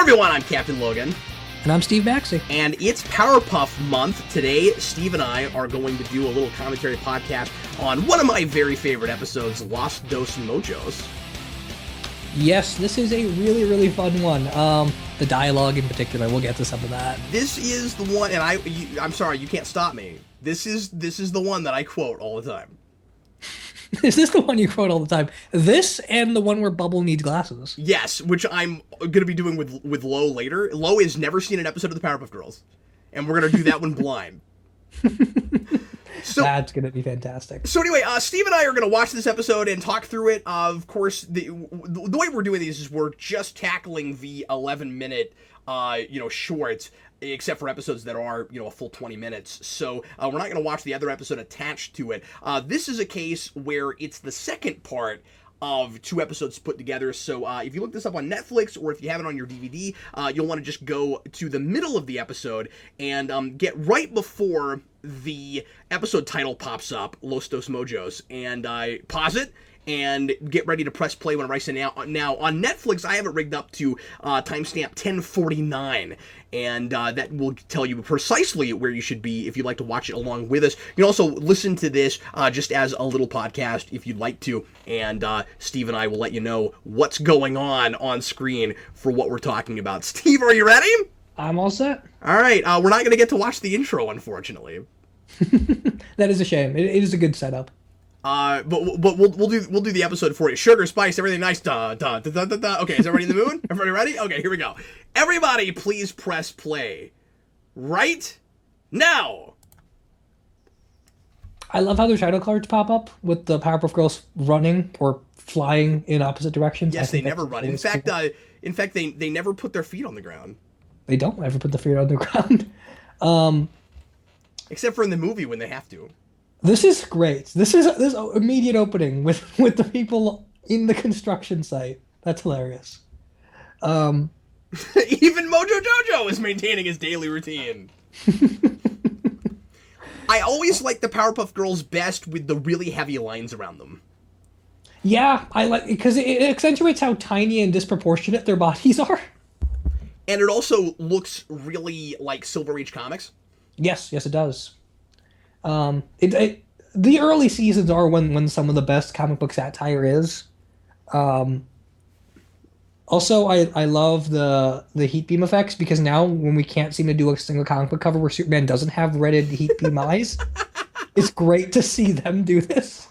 everyone, I'm Captain Logan. And I'm Steve Maxey. And it's Powerpuff Month. Today, Steve and I are going to do a little commentary podcast on one of my very favorite episodes, Los Dos Mojos. Yes, this is a really, really fun one. The dialogue in particular, we'll get to some of that. This is the one, and I'm sorry, you can't stop me. This is the one that I quote all the time. Is this the one you quote all the time? This and the one where Bubble needs glasses. Yes, which I'm going to be doing with Lo later. Lo has never seen an episode of the Powerpuff Girls, and we're going to do that one blind. So, that's going to be fantastic. So anyway, Steve and I are going to watch this episode and talk through it. Of course, the way we're doing these is we're just tackling the 11-minute, shorts, except for episodes that are, a full 20 minutes. So we're not going to watch the other episode attached to it. This is a case where it's the second part of two episodes put together. So if you look this up on Netflix or if you have it on your DVD, you'll want to just go to the middle of the episode and get right before the episode title pops up, Los Dos Mojos, and pause it and get ready to press play whenever I say now. Now, on Netflix, I have it rigged up to timestamp 1049, and that will tell you precisely where you should be if you'd like to watch it along with us. You can also listen to this just as a little podcast if you'd like to, and Steve and I will let you know what's going on screen for what we're talking about. Steve, are you ready? I'm all set. All right, we're not going to get to watch the intro, unfortunately. That is a shame. It is a good setup. But we'll do the episode for you. Sugar, spice, everything nice. Da, da, da, da, da, da. Okay, is everybody in the mood? Everybody ready? Okay, here we go. Everybody, please press play right now. I love how their title cards pop up with the Powerpuff Girls running or flying in opposite directions. Yes, they never run. In fact, they never put their feet on the ground. They don't ever put their feet on the ground. Except for in the movie when they have to. This is great. This immediate opening with the people in the construction site. That's hilarious. Even Mojo Jojo is maintaining his daily routine. I always like the Powerpuff Girls best with the really heavy lines around them. Yeah, I like because it accentuates how tiny and disproportionate their bodies are. And it also looks really like Silver Age comics. Yes, it does. The early seasons are when some of the best comic book satire is. Also, I love the heat beam effects because now when we can't seem to do a single comic book cover where Superman doesn't have redded heat beam eyes, it's great to see them do this.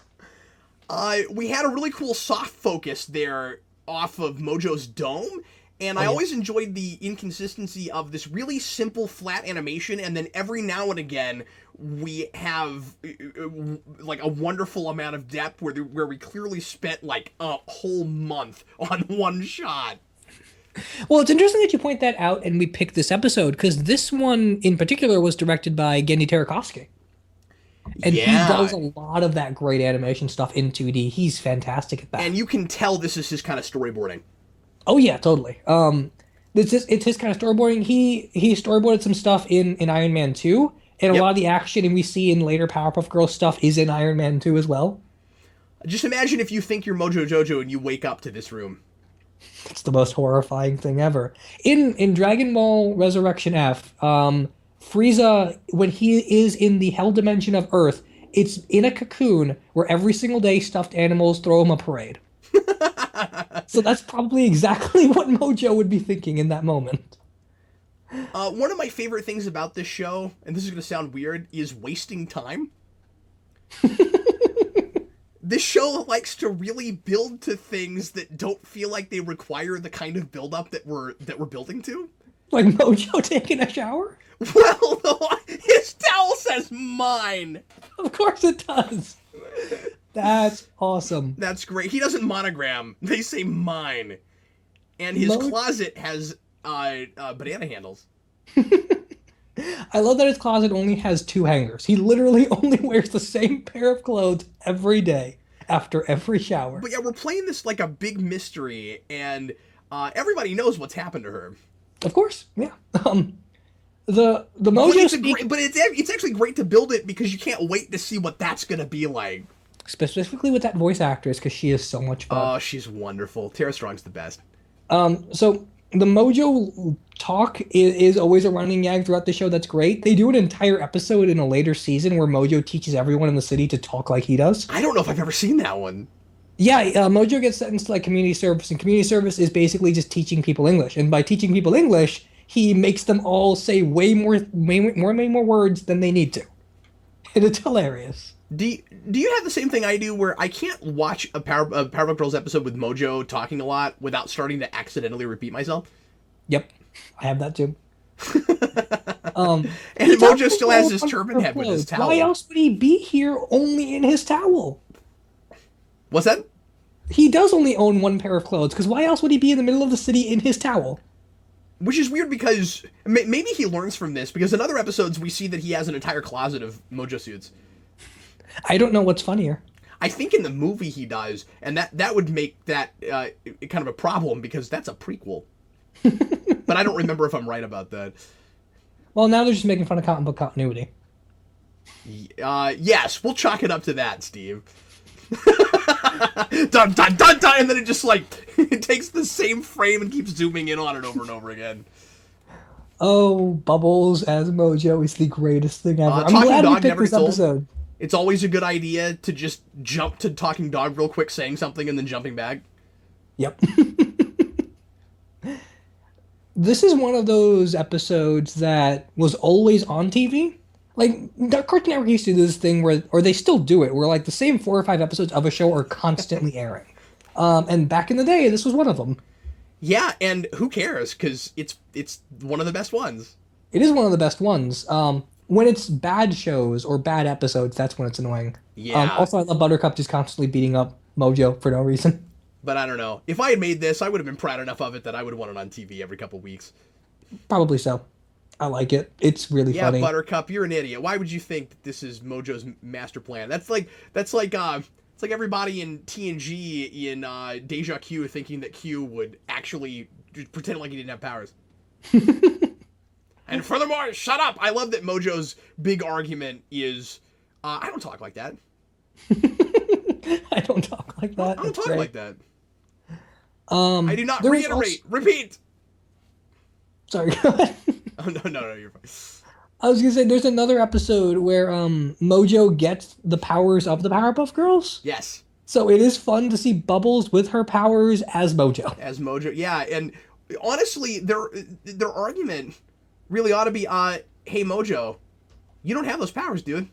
We had a really cool soft focus there off of Mojo's dome. And I always enjoyed the inconsistency of this really simple flat animation, and then every now and again we have like a wonderful amount of depth where we clearly spent like a whole month on one shot. Well, it's interesting that you point that out and we picked this episode, because this one in particular was directed by Gendy Tartakovsky. And he does a lot of that great animation stuff in 2D. He's fantastic at that. And you can tell this is his kind of storyboarding. Oh yeah, totally. It's his kind of storyboarding. He storyboarded some stuff in Iron Man 2, and a lot of the action and we see in later Powerpuff Girls stuff is in Iron Man 2 as well. Just imagine if you think you're Mojo Jojo and you wake up to this room. It's the most horrifying thing ever. In Dragon Ball Resurrection F, Frieza, when he is in the hell dimension of Earth, it's in a cocoon where every single day stuffed animals throw him a parade. So that's probably exactly what Mojo would be thinking in that moment. One of my favorite things about this show, and this is going to sound weird, is wasting time. This show likes to really build to things that don't feel like they require the kind of build-up that we're building to. Like Mojo taking a shower? Well, his towel says mine. Of course it does. That's awesome. That's great. He doesn't monogram. They say mine. And his closet has banana handles. I love that his closet only has 2 hangers. He literally only wears the same pair of clothes every day after every shower. But yeah, we're playing this like a big mystery, and everybody knows what's happened to her. Of course, yeah. The Mojo but it's actually great to build it because you can't wait to see what that's gonna be like. Specifically with that voice actress, because she is so much fun. Oh, she's wonderful. Tara Strong's the best. So The Mojo talk is always a running gag throughout the show. That's great. They do an entire episode in a later season where Mojo teaches everyone in the city to talk like he does. I don't know if I've ever seen that one. Yeah, Mojo gets sentenced to like community service, and community service is basically just teaching people English. And by teaching people English, he makes them all say way more words than they need to. And it's hilarious. Do you have the same thing I do where I can't watch a Powerpuff Girls episode with Mojo talking a lot without starting to accidentally repeat myself? Yep, I have that too. And Mojo still has his turban head with his towel. Why else would he be here only in his towel? What's that? He does only own one pair of clothes, because why else would he be in the middle of the city in his towel? Which is weird because maybe he learns from this, because in other episodes we see that he has an entire closet of Mojo suits. I don't know what's funnier. I think in the movie he does, and that would make that kind of a problem because that's a prequel. But I don't remember if I'm right about that. Well, now they're just making fun of comic book continuity. Yes, we'll chalk it up to that, Steve. Dun dun dun dun, and then it just like it takes the same frame and keeps zooming in on it over and over again. Oh, Bubbles as Mojo is the greatest thing ever. I'm Talking glad we Dog picked Never this Gets Old. episode. It's always a good idea to just jump to Talking Dog real quick, saying something and then jumping back. Yep. This is one of those episodes that was always on TV. Like, Cartoon Network used to do this thing where, or they still do it, where like the same 4 or 5 episodes of a show are constantly airing. And back in the day, this was one of them. Yeah, and who cares? Because it's one of the best ones. It is one of the best ones. When it's bad shows or bad episodes, that's when it's annoying. Yeah. Also, I love Buttercup just constantly beating up Mojo for no reason. But I don't know. If I had made this, I would have been proud enough of it that I would want it on TV every couple weeks. Probably so. I like it. It's really funny. Yeah, Buttercup, you're an idiot. Why would you think that this is Mojo's master plan? It's like everybody in TNG in Deja Q thinking that Q would actually pretend like he didn't have powers. And furthermore, shut up! I love that Mojo's big argument is, I don't talk like that. I don't talk like that. I don't talk like that. I do not reiterate. Also... Repeat! Sorry, go ahead. Oh, no, you're fine. I was gonna say, there's another episode where Mojo gets the powers of the Powerpuff Girls. Yes. So it is fun to see Bubbles with her powers as Mojo. As Mojo, yeah, and honestly, their argument really ought to be, hey Mojo, you don't have those powers, dude.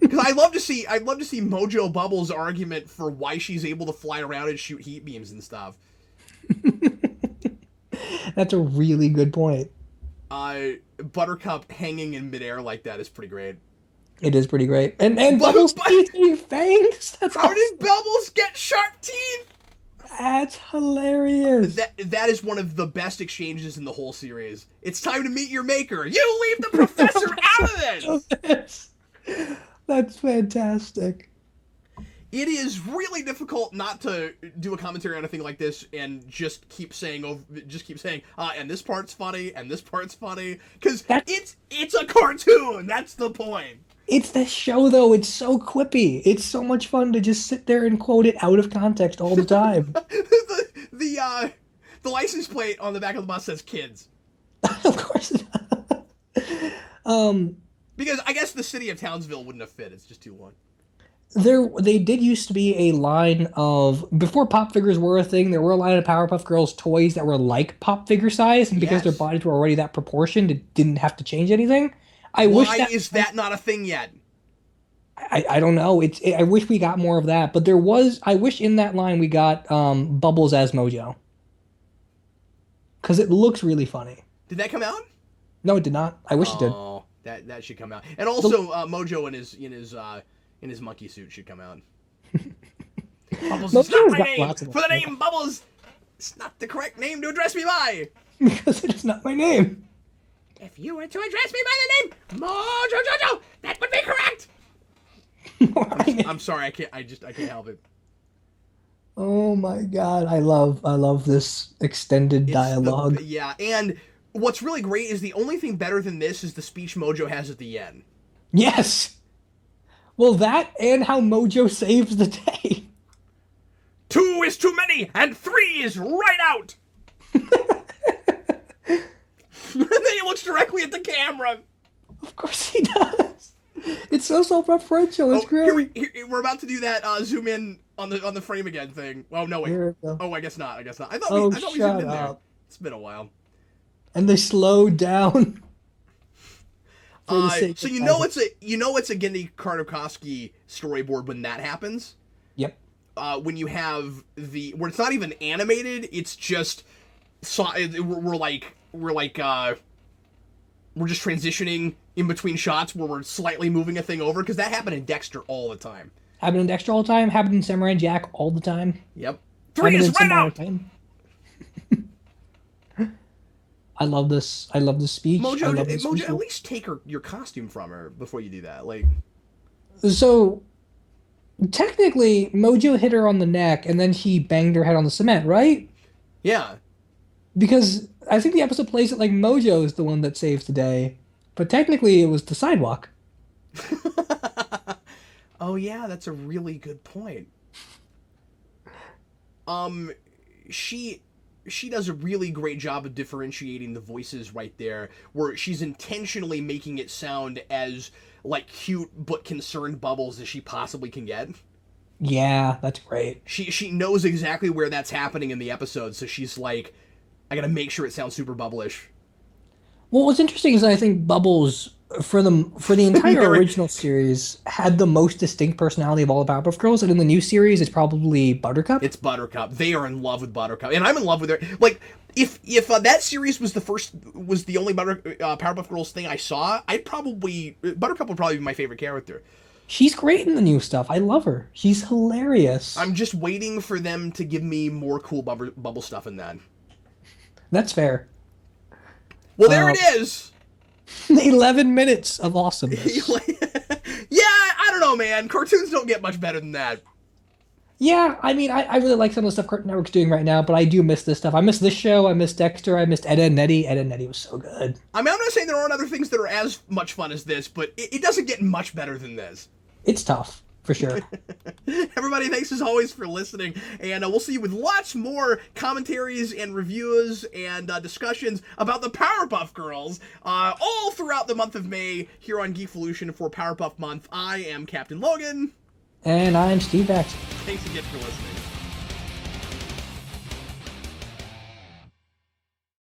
Because I'd love to see Mojo Bubbles' argument for why she's able to fly around and shoot heat beams and stuff. That's a really good point. Buttercup hanging in midair like that is pretty great. It is pretty great. And Bubbles eating fangs? How did Bubbles get sharp teeth? That's hilarious. That is one of the best exchanges in the whole series. It's time to meet your maker. You leave the professor out of this! That's fantastic. It is really difficult not to do a commentary on anything like this and just keep saying, and this part's funny, and this part's funny, because it's a cartoon. That's the point. It's the show, though. It's so quippy. It's so much fun to just sit there and quote it out of context all the time. the license plate on the back of the bus says kids. Of course. Because I guess the city of Townsville wouldn't have fit. It's just too long. They did used to be a line of, before pop figures were a thing, there were a line of Powerpuff Girls toys that were like pop figure size, and because their bodies were already that proportioned, it didn't have to change anything. Why is that not a thing yet? I don't know. I wish we got more of that, but there was. I wish in that line we got Bubbles as Mojo, because it looks really funny. Did that come out? No, it did not. I wish it did. Oh, that should come out. And also, Mojo in his monkey suit should come out. Bubbles is not my name. For the name Bubbles, it's not the correct name to address me by. Because it is not my name. If you were to address me by the name Mojo Jojo, that would be correct. I'm sorry, I can't help it. Oh my god, I love this extended dialogue. Yeah, and what's really great is the only thing better than this is the speech Mojo has at the end. Yes. Well, that and how Mojo saves the day. 2 is too many, and 3 is right out. Then he looks directly at the camera. Of course he does. It's so self-referential. It's great. We're about to do that zoom in on the frame again thing. Oh no, wait. Oh, I guess not. I thought we zoomed in there. It's been a while. And they slowed down. So you know it's a Gendy Karnakowski storyboard when that happens. Yep. When you have where it's not even animated, it's just we're just transitioning in between shots where we're slightly moving a thing over, because that happened in Dexter all the time. Happened in Dexter all the time. Happened in Samurai Jack all the time. Yep. 3 is right out. I love this. I love this speech. Mojo, at least take your costume from her before you do that. Like, so technically, Mojo hit her on the neck, and then he banged her head on the cement, right? Yeah. Because I think the episode plays it like Mojo is the one that saves the day, but technically it was the sidewalk. Oh yeah, that's a really good point. She does a really great job of differentiating the voices right there, where she's intentionally making it sound as like cute but concerned Bubbles as she possibly can get. Yeah, that's great. She knows exactly where that's happening in the episode, so she's like, I gotta make sure it sounds super Bubblish. Well, what's interesting is I think Bubbles, for the entire original series, had the most distinct personality of all the Powerpuff Girls, and in the new series, it's probably Buttercup. It's Buttercup. They are in love with Buttercup, and I'm in love with her. Like, if that series was the only Powerpuff Girls thing I saw, Buttercup would probably be my favorite character. She's great in the new stuff. I love her. She's hilarious. I'm just waiting for them to give me more cool bubble stuff in that. That's fair. Well, there it is. 11 minutes of awesomeness. Yeah, I don't know, man. Cartoons don't get much better than that. Yeah, I mean, I really like some of the stuff Cartoon Network's doing right now, but I do miss this stuff. I miss this show. I miss Dexter. I missed Ed, Edd n Eddy. Ed, Edd n Eddy was so good. I mean, I'm not saying there aren't other things that are as much fun as this, but it doesn't get much better than this. It's tough, for sure. Everybody, thanks as always for listening, and we'll see you with lots more commentaries and reviews and discussions about the Powerpuff Girls all throughout the month of May here on Geekvolution for Powerpuff Month. I am Captain Logan. And I'm Steve Baxter. Thanks again for listening.